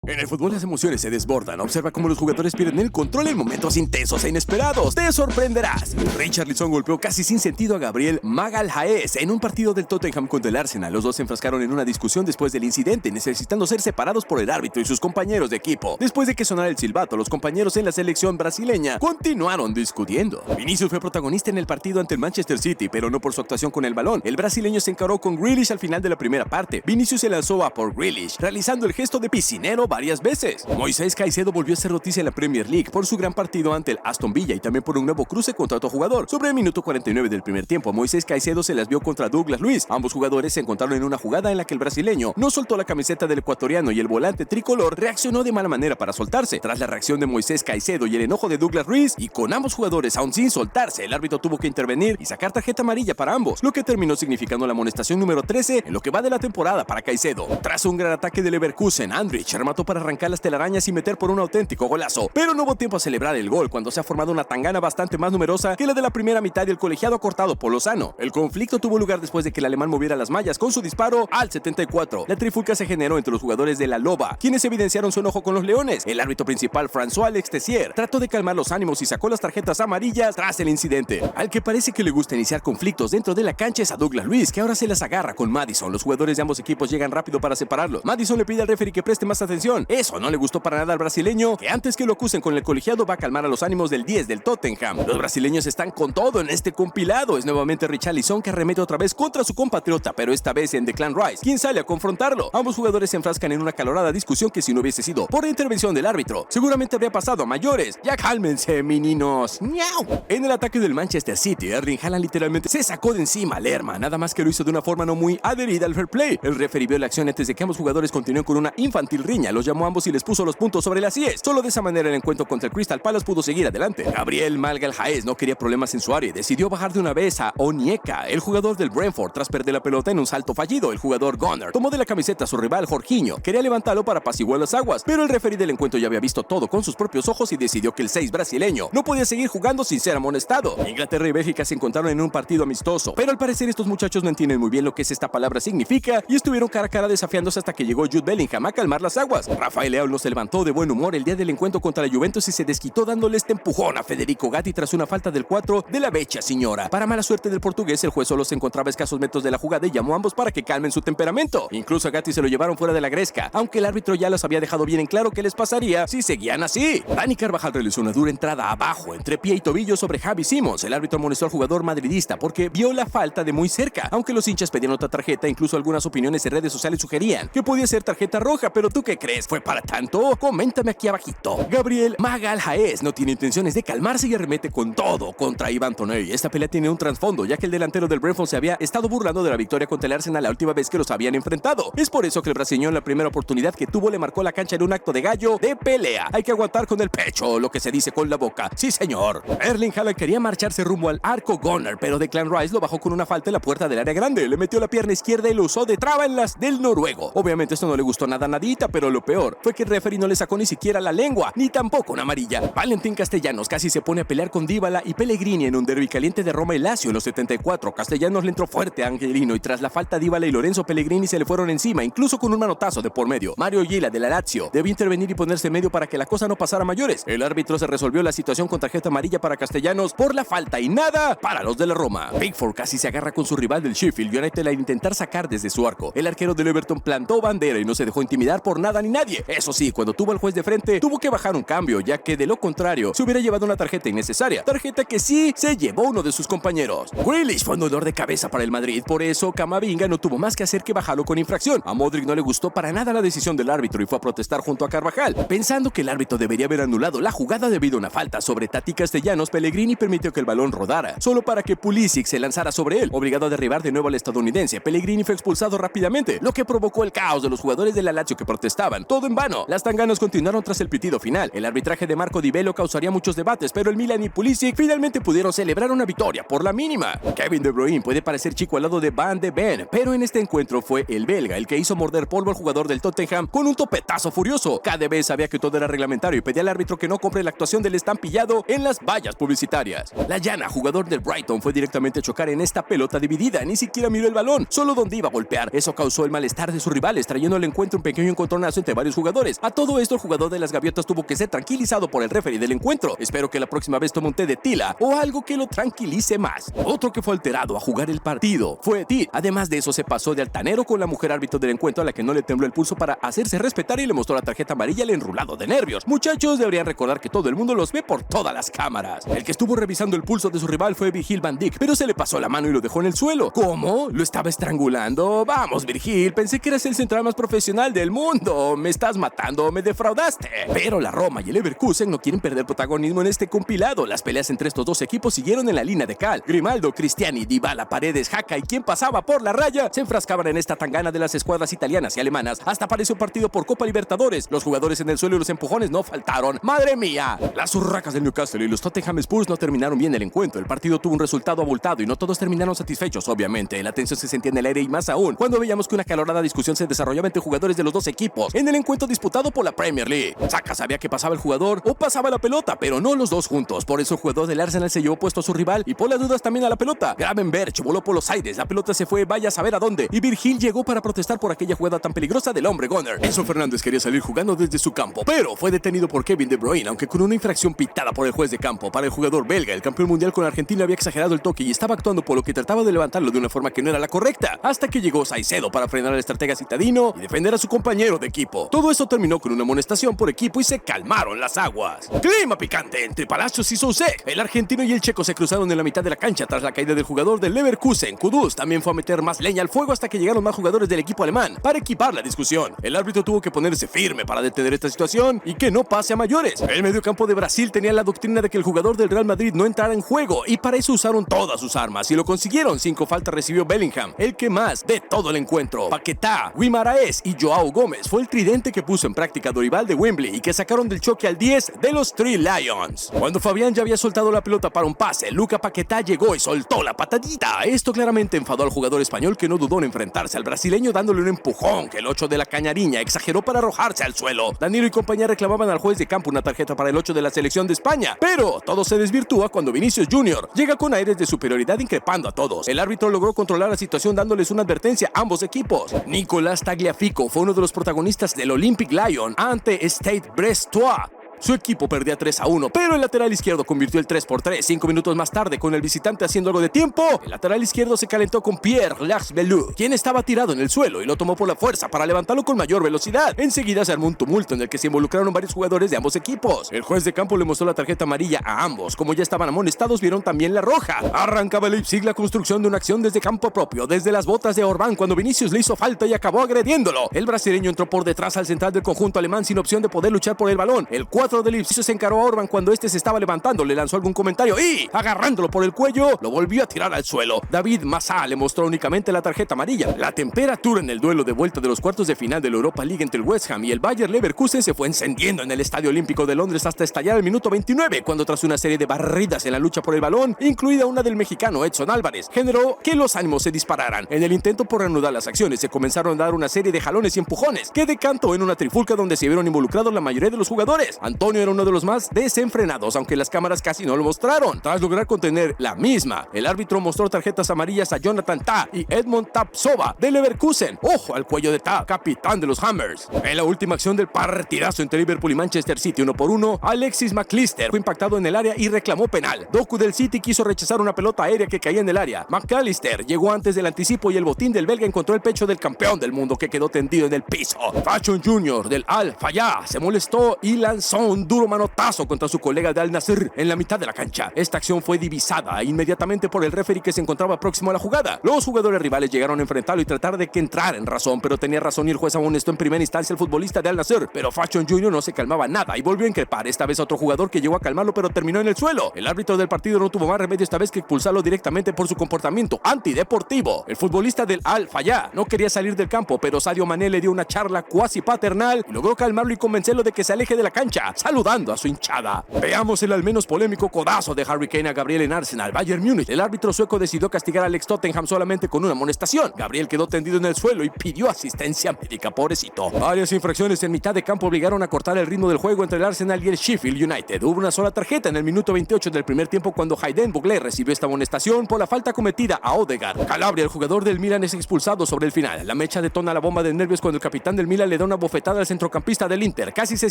En el fútbol las emociones se desbordan. Observa cómo los jugadores pierden el control en momentos intensos e inesperados. ¡Te sorprenderás! Richarlison golpeó casi sin sentido a Gabriel Magalhaes en un partido del Tottenham contra el Arsenal. Los dos se enfrascaron en una discusión después del incidente, necesitando ser separados por el árbitro y sus compañeros de equipo. Después de que sonara el silbato, los compañeros en la selección brasileña continuaron discutiendo. Vinicius fue protagonista en el partido ante el Manchester City, pero no por su actuación con el balón. El brasileño se encaró con Grealish al final de la primera parte. Vinicius se lanzó a por Grealish, realizando el gesto de piscinero varias veces. Moisés Caicedo volvió a ser noticia en la Premier League por su gran partido ante el Aston Villa y también por un nuevo cruce contra otro jugador. Sobre el minuto 49 del primer tiempo, Moisés Caicedo se las vio contra Douglas Luiz. Ambos jugadores se encontraron en una jugada en la que el brasileño no soltó la camiseta del ecuatoriano y el volante tricolor reaccionó de mala manera para soltarse. Tras la reacción de Moisés Caicedo y el enojo de Douglas Luiz, y con ambos jugadores aún sin soltarse, el árbitro tuvo que intervenir y sacar tarjeta amarilla para ambos, lo que terminó significando la amonestación número 13 en lo que va de la temporada para Caicedo. Tras un gran ataque del Leverkusen, Andrich remató para arrancar las telarañas y meter por un auténtico golazo, pero no hubo tiempo a celebrar el gol cuando se ha formado una tangana bastante más numerosa que la de la primera mitad del colegiado cortado por Lozano. El conflicto tuvo lugar después de que el alemán moviera las mallas con su disparo al 74. La trifulca se generó entre los jugadores de la Loba, quienes evidenciaron su enojo con los leones. El árbitro principal, François Alex Tessier, trató de calmar los ánimos y sacó las tarjetas amarillas tras el incidente. Al que parece que le gusta iniciar conflictos dentro de la cancha es a Douglas Luiz, que ahora se las agarra con Maddison. Los jugadores de ambos equipos llegan rápido para separarlos. Maddison le pide al referee que preste más atención. Eso no le gustó para nada al brasileño, que antes que lo acusen con el colegiado va a calmar a los ánimos del 10 del Tottenham. Los brasileños están con todo en este compilado. Es nuevamente Richarlison que arremete otra vez contra su compatriota, pero esta vez en Declan Rice, quien sale a confrontarlo. Ambos jugadores se enfrascan en una acalorada discusión que si no hubiese sido por la intervención del árbitro, seguramente habría pasado a mayores. Ya cálmense, meninos. ¡Miau! En el ataque del Manchester City, Erling Haaland literalmente se sacó de encima a Lerma, nada más que lo hizo de una forma no muy adherida al fair play. El referee vio la acción antes de que ambos jugadores continúen con una infantil riña, los llamó a ambos y les puso los puntos sobre las IES. Solo de esa manera el encuentro contra el Crystal Palace pudo seguir adelante. Gabriel Magalhaes no quería problemas en su área y decidió bajar de una vez a Onyeka, el jugador del Brentford, tras perder la pelota en un salto fallido. El jugador Gunnar tomó de la camiseta a su rival Jorginho, quería levantarlo para apaciguar las aguas, pero el referee del encuentro ya había visto todo con sus propios ojos y decidió que el 6 brasileño no podía seguir jugando sin ser amonestado. Inglaterra y Bélgica se encontraron en un partido amistoso, pero al parecer estos muchachos no entienden muy bien lo que esta palabra significa y estuvieron cara a cara desafiándose hasta que llegó Jude Bellingham a calmar las aguas. Rafael Leao no se levantó de buen humor el día del encuentro contra la Juventus y se desquitó dándole este empujón a Federico Gatti tras una falta del 4 de la Vecchia Signora. Para mala suerte del portugués, el juez solo se encontraba a escasos metros de la jugada y llamó a ambos para que calmen su temperamento. Incluso a Gatti se lo llevaron fuera de la gresca, aunque el árbitro ya los había dejado bien en claro qué les pasaría si seguían así. Dani Carvajal realizó una dura entrada abajo, entre pie y tobillo sobre Xavi Simons. El árbitro amonestó al jugador madridista porque vio la falta de muy cerca, aunque los hinchas pedían otra tarjeta. Incluso algunas opiniones en redes sociales sugerían que podía ser tarjeta roja, pero ¿tú qué crees? ¿Fue para tanto? Coméntame aquí abajito. Gabriel Magalhaes no tiene intenciones de calmarse y arremete con todo contra Ivan Toney. Esta pelea tiene un trasfondo, ya que el delantero del Brentford se había estado burlando de la victoria contra el Arsenal la última vez que los habían enfrentado. Es por eso que el brasileño en la primera oportunidad que tuvo le marcó la cancha en un acto de gallo de pelea. Hay que aguantar con el pecho, lo que se dice con la boca. Sí, señor. Erling Haaland quería marcharse rumbo al arco Gunnar, pero Declan Rice lo bajó con una falta en la puerta del área grande. Le metió la pierna izquierda y lo usó de traba en las del noruego. Obviamente esto no le gustó nada a nadita, pero lo peor fue que el referee no le sacó ni siquiera la lengua, ni tampoco una amarilla. Valentín Castellanos casi se pone a pelear con Dybala y Pellegrini en un derbi caliente de Roma y Lazio en los 74. Castellanos le entró fuerte a Angelino y tras la falta Dybala y Lorenzo Pellegrini se le fueron encima, incluso con un manotazo de por medio. Mario Gila de la Lazio debió intervenir y ponerse en medio para que la cosa no pasara a mayores. El árbitro se resolvió la situación con tarjeta amarilla para Castellanos por la falta y nada para los de la Roma. Pickford casi se agarra con su rival del Sheffield United al intentar sacar desde su arco. El arquero del Everton plantó bandera y no se dejó intimidar por nada ni nadie. Eso sí, cuando tuvo al juez de frente, tuvo que bajar un cambio, ya que de lo contrario se hubiera llevado una tarjeta innecesaria. Tarjeta que sí se llevó uno de sus compañeros. Grealish fue un dolor de cabeza para el Madrid, por eso Camavinga no tuvo más que hacer que bajarlo con infracción. A Modric no le gustó para nada la decisión del árbitro y fue a protestar junto a Carvajal. Pensando que el árbitro debería haber anulado la jugada debido a una falta sobre Tati Castellanos, Pellegrini permitió que el balón rodara, solo para que Pulisic se lanzara sobre él. Obligado a derribar de nuevo al estadounidense, Pellegrini fue expulsado rápidamente, lo que provocó el caos de los jugadores de la Lazio que protestaban. Todo en vano. Las tanganas continuaron tras el pitido final. El arbitraje de Marco Di Bello causaría muchos debates, pero el Milan y Pulisic finalmente pudieron celebrar una victoria por la mínima. Kevin De Bruyne puede parecer chico al lado de Van de Ven, pero en este encuentro fue el belga el que hizo morder polvo al jugador del Tottenham con un topetazo furioso. KDB sabía que todo era reglamentario y pedía al árbitro que no compre la actuación del estampillado en las vallas publicitarias. La Llana, jugador del Brighton, fue directamente a chocar en esta pelota dividida. Ni siquiera miró el balón, solo dónde iba a golpear. Eso causó el malestar de sus rivales, trayendo al encuentro un pequeño encontronazo entre varios jugadores. A todo esto, el jugador de las Gaviotas tuvo que ser tranquilizado por el referee del encuentro. Espero que la próxima vez tome un té de tila o algo que lo tranquilice más. Otro que fue alterado a jugar el partido fue Tid. Además de eso, se pasó de altanero con la mujer árbitro del encuentro, a la que no le tembló el pulso para hacerse respetar y le mostró la tarjeta amarilla al enrulado de nervios. Muchachos, deberían recordar que todo el mundo los ve por todas las cámaras. El que estuvo revisando el pulso de su rival fue Virgil van Dijk, pero se le pasó la mano y lo dejó en el suelo. ¿Cómo? ¿Lo estaba estrangulando? Vamos, Virgil, pensé que eras el central más profesional del mundo. Me estás matando, me defraudaste. Pero la Roma y el Leverkusen no quieren perder protagonismo en este compilado. Las peleas entre estos dos equipos siguieron en la línea de cal. Grimaldo, Cristiani, Dybala, Paredes, Haka y quien pasaba por la raya se enfrascaban en esta tangana de las escuadras italianas y alemanas. Hasta pareció partido por Copa Libertadores. Los jugadores en el suelo y los empujones no faltaron. ¡Madre mía! Las urracas del Newcastle y los Tottenham Spurs no terminaron bien el encuentro. El partido tuvo un resultado abultado y no todos terminaron satisfechos, obviamente. La tensión se sentía en el aire y más aún cuando veíamos que una acalorada discusión se desarrollaba entre jugadores de los dos equipos en el encuentro disputado por la Premier League. Saka sabía que pasaba el jugador o pasaba la pelota, pero no los dos juntos. Por eso el jugador del Arsenal se llevó puesto a su rival y por las dudas también a la pelota. Gravenberch voló por los aires, la pelota se fue vaya a saber a dónde, y Virgil llegó para protestar por aquella jugada tan peligrosa del hombre Gunner. Enzo Fernández quería salir jugando desde su campo, pero fue detenido por Kevin De Bruyne, aunque con una infracción pitada por el juez de campo. Para el jugador belga, el campeón mundial con Argentina había exagerado el toque y estaba actuando por lo que trataba de levantarlo de una forma que no era la correcta, hasta que llegó Caicedo para frenar al estratega citadino y defender a su compañero de equipo. Todo eso terminó con una amonestación por equipo y se calmaron las aguas. Clima picante entre Palacios y Soucek. El argentino y el checo se cruzaron en la mitad de la cancha tras la caída del jugador del Leverkusen. Kudus también fue a meter más leña al fuego hasta que llegaron más jugadores del equipo alemán para equipar la discusión. El árbitro tuvo que ponerse firme para detener esta situación y que no pase a mayores. El mediocampo de Brasil tenía la doctrina de que el jugador del Real Madrid no entrara en juego y para eso usaron todas sus armas y lo consiguieron. 5 faltas recibió Bellingham, el que más de todo el encuentro. Paquetá, Guimaraes y Joao Gómez fue el tridente que puso en práctica Dorival de Wembley y que sacaron del choque al 10 de los Three Lions. Cuando Fabián ya había soltado la pelota para un pase, Luca Paquetá llegó y soltó la patadita. Esto claramente enfadó al jugador español, que no dudó en enfrentarse al brasileño dándole un empujón que el 8 de la Cañariña exageró para arrojarse al suelo. Danilo y compañía reclamaban al juez de campo una tarjeta para el 8 de la selección de España, pero todo se desvirtúa cuando Vinicius Jr. llega con aires de superioridad increpando a todos. El árbitro logró controlar la situación dándoles una advertencia a ambos equipos. Nicolás Tagliafico fue uno de los protagonistas del Olympic Lyon ante Stade Brestois. Su equipo perdía 3-1, pero el lateral izquierdo convirtió el 3-3. 5 minutos más tarde, con el visitante haciendo algo de tiempo, el lateral izquierdo se calentó con Pierre Lachbelu, quien estaba tirado en el suelo y lo tomó por la fuerza para levantarlo con mayor velocidad. Enseguida se armó un tumulto en el que se involucraron varios jugadores de ambos equipos. El juez de campo le mostró la tarjeta amarilla a ambos. Como ya estaban amonestados, vieron también la roja. Arrancaba Leipzig la construcción de una acción desde campo propio, desde las botas de Orbán, cuando Vinicius le hizo falta y acabó agrediéndolo. El brasileño entró por detrás al central del conjunto alemán sin opción de poder luchar por el balón. El 4 de Leipzig se encaró a Orban cuando este se estaba levantando, le lanzó algún comentario y, agarrándolo por el cuello, lo volvió a tirar al suelo. David Massa le mostró únicamente la tarjeta amarilla. La temperatura en el duelo de vuelta de los cuartos de final de la Europa League entre el West Ham y el Bayer Leverkusen se fue encendiendo en el Estadio Olímpico de Londres hasta estallar al minuto 29, cuando tras una serie de barridas en la lucha por el balón, incluida una del mexicano Edson Álvarez, generó que los ánimos se dispararan. En el intento por reanudar las acciones se comenzaron a dar una serie de jalones y empujones que decantó en una trifulca donde se vieron involucrados la mayoría de los jugadores. Antonio era uno de los más desenfrenados, aunque las cámaras casi no lo mostraron. Tras lograr contener la misma, el árbitro mostró tarjetas amarillas a Jonathan Tah y Edmond Tapsova de Leverkusen. Ojo al cuello de Tah, capitán de los Hammers. En la última acción del partidazo entre Liverpool y Manchester City 1-1, Alexis McAllister fue impactado en el área y reclamó penal. Doku del City quiso rechazar una pelota aérea que caía en el área. McAllister llegó antes del anticipo y el botín del belga encontró el pecho del campeón del mundo, que quedó tendido en el piso. Fashion Jr. del Al Fayha se molestó y lanzó un duro manotazo contra su colega de Al Nassr en la mitad de la cancha. Esta acción fue divisada inmediatamente por el referee, que se encontraba próximo a la jugada. Los jugadores rivales llegaron a enfrentarlo y tratar de que entrara en razón, pero tenía razón y el juez amonestó en primera instancia al futbolista de Al Nassr, pero Fashion Jr. no se calmaba nada y volvió a increpar, esta vez a otro jugador que llegó a calmarlo, pero terminó en el suelo. El árbitro del partido no tuvo más remedio esta vez que expulsarlo directamente por su comportamiento antideportivo. El futbolista del Al Fayha no quería salir del campo, pero Sadio Mané le dio una charla cuasi paternal y logró calmarlo y convencerlo de que se aleje de la cancha. saludando a su hinchada. Veamos el al menos polémico codazo de Harry Kane a Gabriel en Arsenal, Bayern Múnich. El árbitro sueco decidió castigar al ex Tottenham solamente con una amonestación. Gabriel quedó tendido en el suelo y pidió asistencia médica, pobrecito. Varias infracciones en mitad de campo obligaron a cortar el ritmo del juego entre el Arsenal y el Sheffield United. Hubo una sola tarjeta en el minuto 28 del primer tiempo cuando Hayden Bugle recibió esta amonestación por la falta cometida a Odegaard. Calabria, el jugador del Milan, es expulsado sobre el final. La mecha detona la bomba de nervios cuando el capitán del Milan le da una bofetada al centrocampista del Inter. Casi se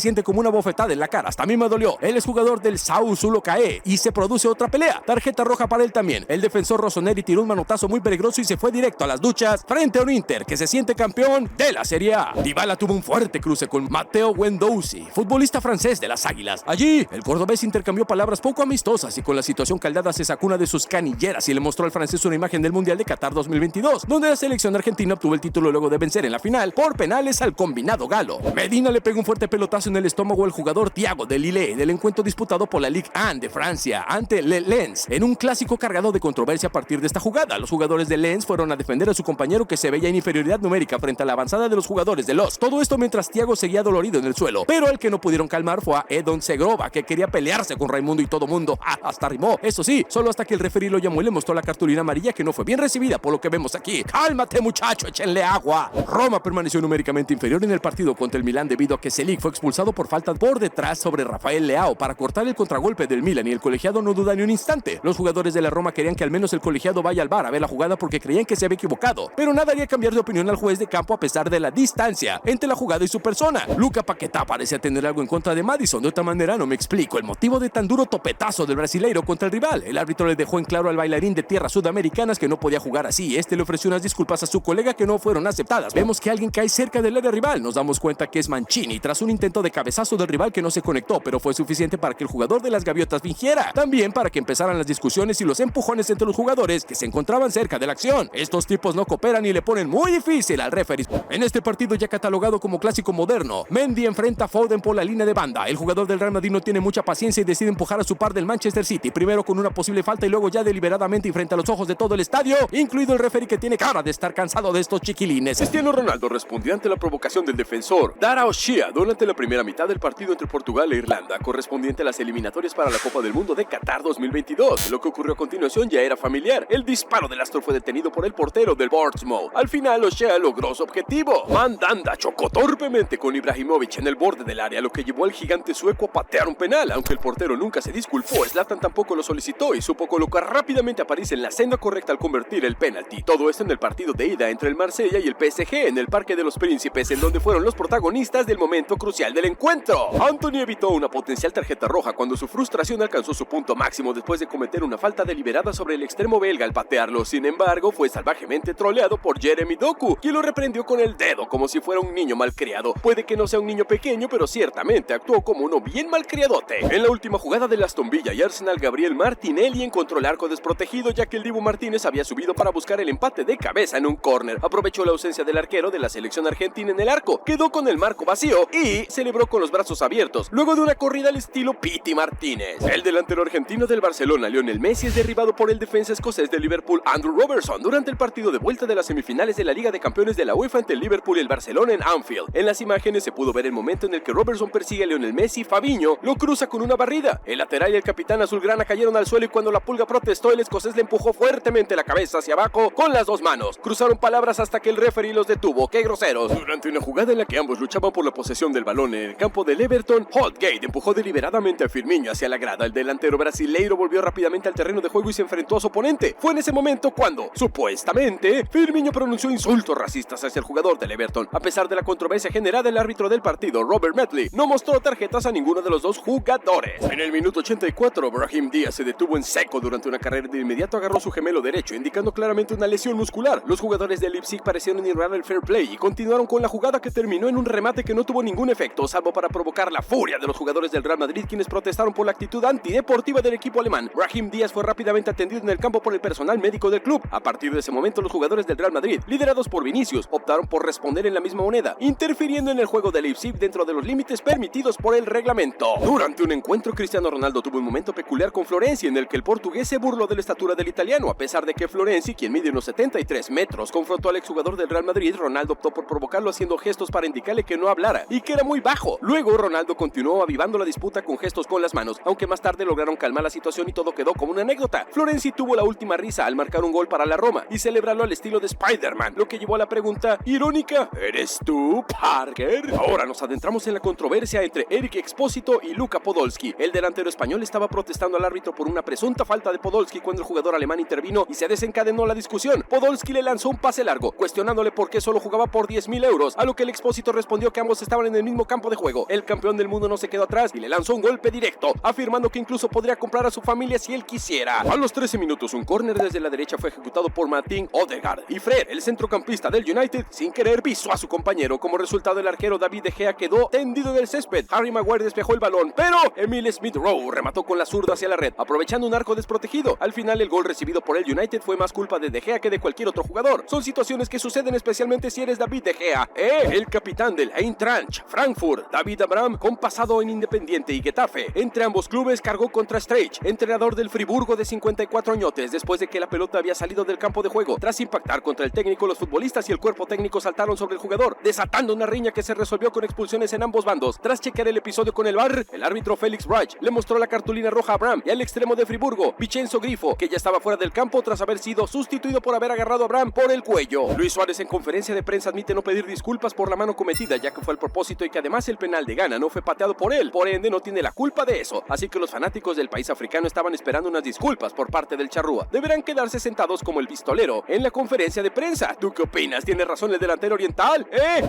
siente como una bofetada en la cara. Hasta a mí me dolió. Él es jugador del Sassuolo cae y se produce otra pelea. Tarjeta roja para él también. El defensor Rossoneri tiró un manotazo muy peligroso y se fue directo a las duchas frente a un Inter que se siente campeón de la Serie A. Dybala tuvo un fuerte cruce con Matteo Guendouzi, futbolista francés de las Águilas. Allí, el cordobés intercambió palabras poco amistosas y con la situación caldada se sacó una de sus canilleras y le mostró al francés una imagen del Mundial de Qatar 2022, donde la selección argentina obtuvo el título luego de vencer en la final por penales al combinado galo. Medina le pegó un fuerte pelotazo en el estómago al jugador Thiago de Lille del encuentro disputado por la Ligue 1 de Francia ante Le Lens, en un clásico cargado de controversia a partir de esta jugada. Los jugadores de Lens fueron a defender a su compañero que se veía en inferioridad numérica frente a la avanzada de los jugadores de Los. Todo esto mientras Thiago seguía dolorido en el suelo, pero el que no pudieron calmar fue a Edon Segrova, que quería pelearse con Raimundo y todo mundo. Hasta rimó, eso sí, solo hasta que el referí lo llamó y le mostró la cartulina amarilla que no fue bien recibida por lo que vemos aquí. ¡Cálmate, muchacho! ¡Échenle agua! Roma permaneció numéricamente inferior en el partido contra el Milán debido a que Selic fue expulsado por falta por detrás sobre Rafael Leao para cortar el contragolpe del Milan y el colegiado no duda ni un instante. Los jugadores de la Roma querían que al menos el colegiado vaya al VAR a ver la jugada porque creían que se había equivocado, pero nada haría cambiar de opinión al juez de campo a pesar de la distancia entre la jugada y su persona. Luca Paquetá parecía tener algo en contra de Maddison, de otra manera no me explico el motivo de tan duro topetazo del brasileiro contra el rival. El árbitro le dejó en claro al bailarín de tierras sudamericanas que no podía jugar así. Este le ofreció unas disculpas a su colega que no fueron aceptadas. Vemos que alguien cae cerca del área rival. Nos damos cuenta que es Mancini tras un intento de cabezazo del rival que no se conectó, pero fue suficiente para que el jugador de las Gaviotas fingiera. También para que empezaran las discusiones y los empujones entre los jugadores que se encontraban cerca de la acción. Estos tipos no cooperan y le ponen muy difícil al referee. En este partido ya catalogado como clásico moderno, Mendy enfrenta a Foden por la línea de banda. El jugador del Real Madrid no tiene mucha paciencia y decide empujar a su par del Manchester City, primero con una posible falta y luego ya deliberadamente y frente a los ojos de todo el estadio, incluido el referee que tiene cara de estar cansado de estos chiquilines. Cristiano Ronaldo respondió ante la provocación del defensor Dara O'Shea durante la primera mitad del partido entre Portugal e Irlanda, correspondiente a las eliminatorias para la Copa del Mundo de Qatar 2022. Lo que ocurrió a continuación ya era familiar. El disparo del astro fue detenido por el portero del Portsmouth. Al final, O'Shea logró su objetivo. Mandanda chocó torpemente con Ibrahimovic en el borde del área, lo que llevó al gigante sueco a patear un penal. Aunque el portero nunca se disculpó, Zlatan tampoco lo solicitó y supo colocar rápidamente a París en la senda correcta al convertir el penalti. Todo esto en el partido de ida entre el Marsella y el PSG en el Parque de los Príncipes, en donde fueron los protagonistas del momento crucial del encuentro. Anthony evitó una potencial tarjeta roja cuando su frustración alcanzó su punto máximo después de cometer una falta deliberada sobre el extremo belga al patearlo. Sin embargo, fue salvajemente troleado por Jeremy Doku, quien lo reprendió con el dedo como si fuera un niño malcriado. Puede que no sea un niño pequeño, pero ciertamente actuó como uno bien malcriadote. En la última jugada del Aston Villa y Arsenal, Gabriel Martinelli encontró el arco desprotegido ya que el Dibu Martínez había subido para buscar el empate de cabeza en un córner. Aprovechó la ausencia del arquero de la selección argentina en el arco, quedó con el marco vacío y celebró con los brazos abiertos, luego de una corrida al estilo Piti Martínez. El delantero argentino del Barcelona, Lionel Messi, es derribado por el defensa escocés de Liverpool, Andrew Robertson, durante el partido de vuelta de las semifinales de la Liga de Campeones de la UEFA entre el Liverpool y el Barcelona en Anfield. En las imágenes se pudo ver el momento en el que Robertson persigue a Lionel Messi. Fabinho lo cruza con una barrida. El lateral y el capitán azulgrana cayeron al suelo y cuando la Pulga protestó, el escocés le empujó fuertemente la cabeza hacia abajo con las dos manos. Cruzaron palabras hasta que el referee los detuvo. ¡Qué groseros! Durante una jugada en la que ambos luchaban por la posesión del balón en el campo del Everton, Holgate empujó deliberadamente a Firmino hacia la grada. El delantero brasileiro volvió rápidamente al terreno de juego y se enfrentó a su oponente. Fue en ese momento cuando, supuestamente, Firmino pronunció insultos racistas hacia el jugador del Everton. A pesar de la controversia generada, el árbitro del partido, Robert Medley, no mostró tarjetas a ninguno de los dos jugadores. En el minuto 84, Brahim Díaz se detuvo en seco durante una carrera y de inmediato agarró su gemelo derecho, indicando claramente una lesión muscular. Los jugadores de Leipzig parecieron ignorar el fair play y continuaron con la jugada que terminó en un remate que no tuvo ningún efecto, salvo para provocar la furia de los jugadores del Real Madrid, quienes protestaron por la actitud antideportiva del equipo alemán. Brahim Díaz fue rápidamente atendido en el campo por el personal médico del club. A partir de ese momento, los jugadores del Real Madrid, liderados por Vinicius, optaron por responder en la misma moneda, interfiriendo en el juego de Leipzig dentro de los límites permitidos por el reglamento. Durante un encuentro, Cristiano Ronaldo tuvo un momento peculiar con Florenzi, en el que el portugués se burló de la estatura del italiano. A pesar de que Florenzi, quien mide unos 73 metros, confrontó al exjugador del Real Madrid, Ronaldo optó por provocarlo haciendo gestos para indicarle que no hablara y que era muy bajo. Luego, Ronaldo solo continuó avivando la disputa con gestos con las manos, aunque más tarde lograron calmar la situación y todo quedó como una anécdota. Florenzi tuvo la última risa al marcar un gol para la Roma y celebrarlo al estilo de Spider-Man, lo que llevó a la pregunta irónica: ¿eres tú, Parker? Ahora nos adentramos en la controversia entre Eric Expósito y Luka Podolski. El delantero español estaba protestando al árbitro por una presunta falta de Podolski cuando el jugador alemán intervino y se desencadenó la discusión. Podolski le lanzó un pase largo, cuestionándole por qué solo jugaba por 10,000 euros, a lo que el Expósito respondió que ambos estaban en el mismo campo de juego. El campeón del mundo no se quedó atrás y le lanzó un golpe directo, afirmando que incluso podría comprar a su familia si él quisiera. A los 13 minutos, un córner desde la derecha fue ejecutado por Martin Odegaard y Fred, el centrocampista del United, sin querer pisó a su compañero. Como resultado, el arquero David De Gea quedó tendido en el césped. Harry Maguire despejó el balón, pero Emile Smith-Rowe remató con la zurda hacia la red, aprovechando un arco desprotegido. Al final, el gol recibido por el United fue más culpa de De Gea que de cualquier otro jugador. Son situaciones que suceden especialmente si eres David De Gea. El capitán del Eintracht Frankfurt, David Abraham, con pasado en Independiente y Getafe. Entre ambos clubes cargó contra Streich, entrenador del Friburgo de 54 añotes, después de que la pelota había salido del campo de juego. Tras impactar contra el técnico, los futbolistas y el cuerpo técnico saltaron sobre el jugador, desatando una riña que se resolvió con expulsiones en ambos bandos. Tras chequear el episodio con el VAR, el árbitro Felix Reich le mostró la cartulina roja a Abraham y al extremo de Friburgo, Vincenzo Grifo, que ya estaba fuera del campo tras haber sido sustituido por haber agarrado a Abraham por el cuello. Luis Suárez en conferencia de prensa admite no pedir disculpas por la mano cometida, ya que fue al propósito y que además el penal de Ghana no fue pateado por él, por ende no tiene la culpa de eso. Así que los fanáticos del país africano estaban esperando unas disculpas por parte del charrúa. Deberán quedarse sentados como el pistolero en la conferencia de prensa. ¿Tú qué opinas? ¿Tiene razón el delantero oriental?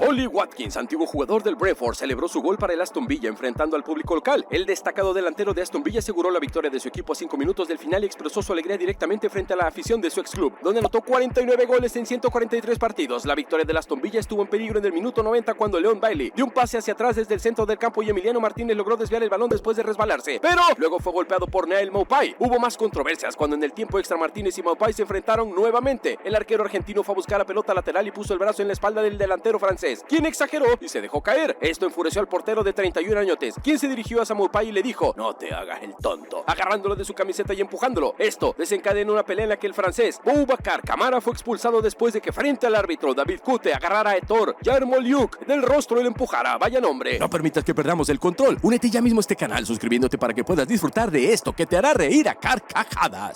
Oli Watkins, antiguo jugador del Brentford, celebró su gol para el Aston Villa enfrentando al público local. El destacado delantero de Aston Villa aseguró la victoria de su equipo a 5 minutos del final y expresó su alegría directamente frente a la afición de su ex club, donde anotó 49 goles en 143 partidos. La victoria del Aston Villa estuvo en peligro en el minuto 90 cuando Leon Bailey dio un pase hacia atrás desde el centro del campo y Emiliano Martínez logró desviar el balón después de resbalarse, pero luego fue golpeado por Nael Maupay. Hubo más controversias cuando en el tiempo extra Martínez y Maupay se enfrentaron nuevamente. El arquero argentino fue a buscar la pelota lateral y puso el brazo en la espalda del delantero francés, quien exageró y se dejó caer. Esto enfureció al portero de 31 añotes, quien se dirigió a Maupay y le dijo: "No te hagas el tonto", agarrándolo de su camiseta y empujándolo. Esto desencadenó una pelea en la que el francés Boubacar Kamara fue expulsado después de que frente al árbitro David Cute agarrara a Héctor Yarmolyuk del rostro y le empujara. Vaya nombre. No permitas que perdamos el control. Únete ya mismo a este canal suscribiéndote para que puedas disfrutar de esto que te hará reír a carcajadas.